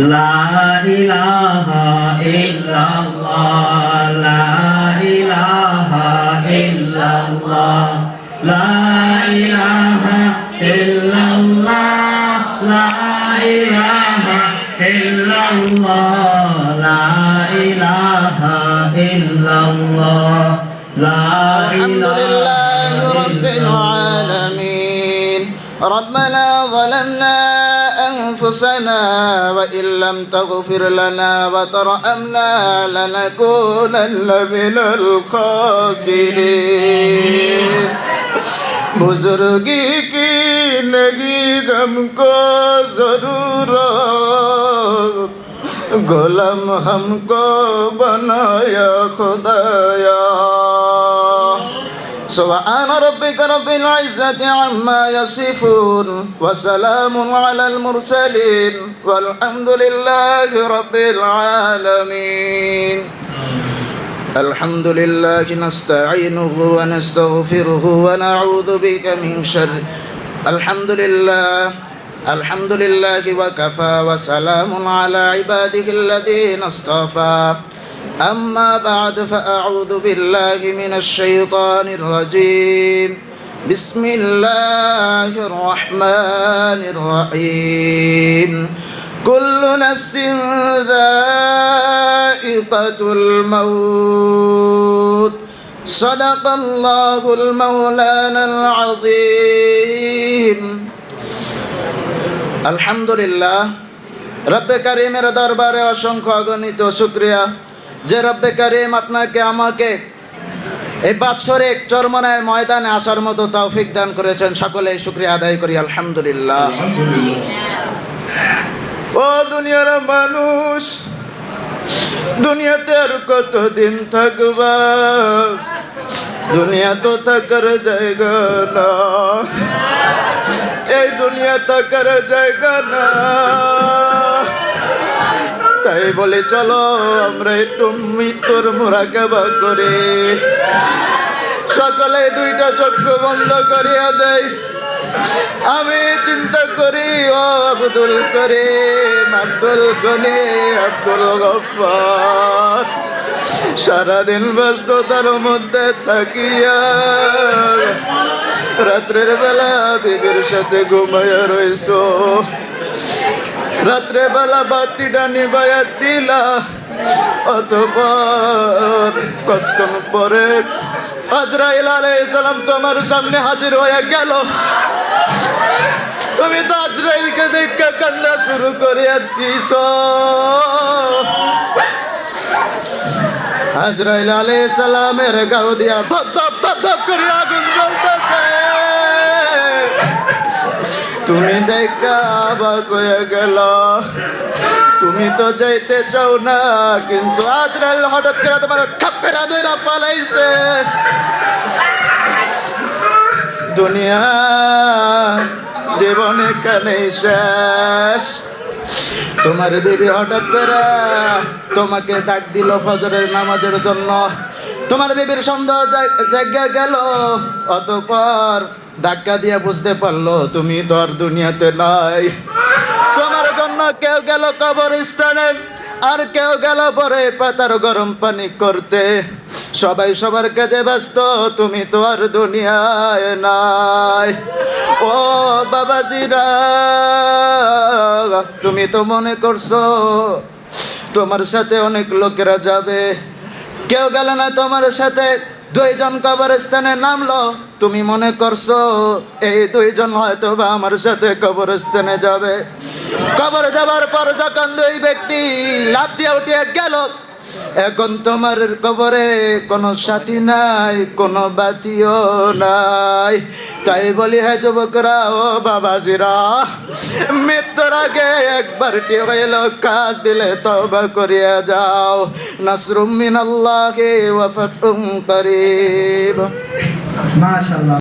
লা ইলাহা ইল্লাল্লাহ লা ইলাহা ইল্লাল্লাহ লা ইলাহা ইল্লাল্লাহ লা ইলাহা ইল্লাল্লাহ লা ইলাহা ইল্লাল্লাহ লা আলহামদুলিল্লাহি রাব্বিল আলামিন ربنا ظلمنا أنفسنا وإن لم تغفر لنا وترحمنا لنكونن من الخاسرين बुजुर्गी की नहीं गम को जरूरत गुलाम हमको बनाया खुदाया سبحان ربك رب العزة عما يصفون وسلام على المرسلين والحمد لله رب العالمين الحمد لله نستعينه ونستغفره ونعوذ بك من شر الحمد لله وكفى وسلام على عباده الذين اصطفى أما بعد فأعوذ بالله من الشيطان الرجيم بسم الله الرحمن الرحيم كل نفس ذائقة الموت صدق الله المولانا العظيم الحمد لله رب كريم দরবারে অসংখ্য অগণিত শুকরিয়া যে রব্বে কারীম আপনাকে আমাকে এই বাৎসরিক চরমনায়ের ময়দানে আসার মতো তৌফিক দান করেছেন। সকলেই শুকরিয়া আদায় করি আলহামদুলিল্লাহ। ও দুনিয়ার মানুষ, দুনিয়াতে আর কতদিন থাকবা? দুনিয়া তো থাকার জায়গা না, এই দুনিয়া থাকার জায়গা না। তাই বলে চলো আমরা একটু মৃত্যুর মুরাকাবা করে সকালে দুইটা চক্ষু বন্ধ করিয়া দেই। আমি চিন্তা করি ও আব্দুল করিম, আব্দুল গনি, আব্দুল গফফার, সারাদিন ব্যস্ততার মধ্যে থাকিয়া রাত্রের বেলা বিবির সাথে ঘুমাইয়া রইছো, রাত্রে বেলা বাতিটা নিবাইয়া দিলা, অতঃপর কতক্ষণ পরে আজরাইল আলাইহিস সালাম তোমার সামনে হাজির হয়ে গেল। তুমি তো আজরাইলকে দেখে কান্না শুরু করিয়া দিছ। আজরাইল আলাইহিস সালামের গাও দিয়া ধপ ধপ ধপ ধপ করিয়া আগুন জ্বলতেছে। তুমি দেখা অবাক হয়ে গেল। তুমি তো যাইতে চাও না, কিন্তু আজরাইল হঠাৎ করে তোমার ঠাপ করে ধইরা পালাইছে। দুনিয়া জীবন এখানেই শেষ। তোমার বিবি হঠাৎ করে তোমাকে ডাক দিল ফজরের নামাজের জন্য। তোমার বিবির সন্দেহ জায়গা গেল, অতঃপর ধাক্কা দিয়ে বুঝতে পারলো তুমি তো আর দুনিয়াতে নাই। তোমার জন্য কেউ গেল কবরস্থানে, আর কেউ গেল পরে পাতার গরম পানি করতে। সবাই সবার কাজে ব্যস্ত, তুমি তো আর দুনিয়ায় নাই। ও বাবাজিরা, তুমি তো মনে করছো তোমার সাথে অনেক লোকেরা যাবে, কেউ গেল না তোমার সাথে। দুইজন কবরস্থানে নামলো, তুমি মনে করছো এই দুইজন হয়তো বা আমার সাথে কবরস্থানে যাবে। কবর যাবার পর যখন দুই ব্যক্তি লাফ দিয়ে উঠে গেল, এখন তোমার কবরে কোনো সাথী নাই, কোনো বাতিও নাই। তাই বলি হে যুবকরা, ও বাবাজিরা, মৃত্যুর আগে একবার হইল কাজ দিলে তওবা করিয়া যাও। নাসরুম মিনাল্লাহি ওয়া ফাতহুম করিব। মাশাআল্লাহ।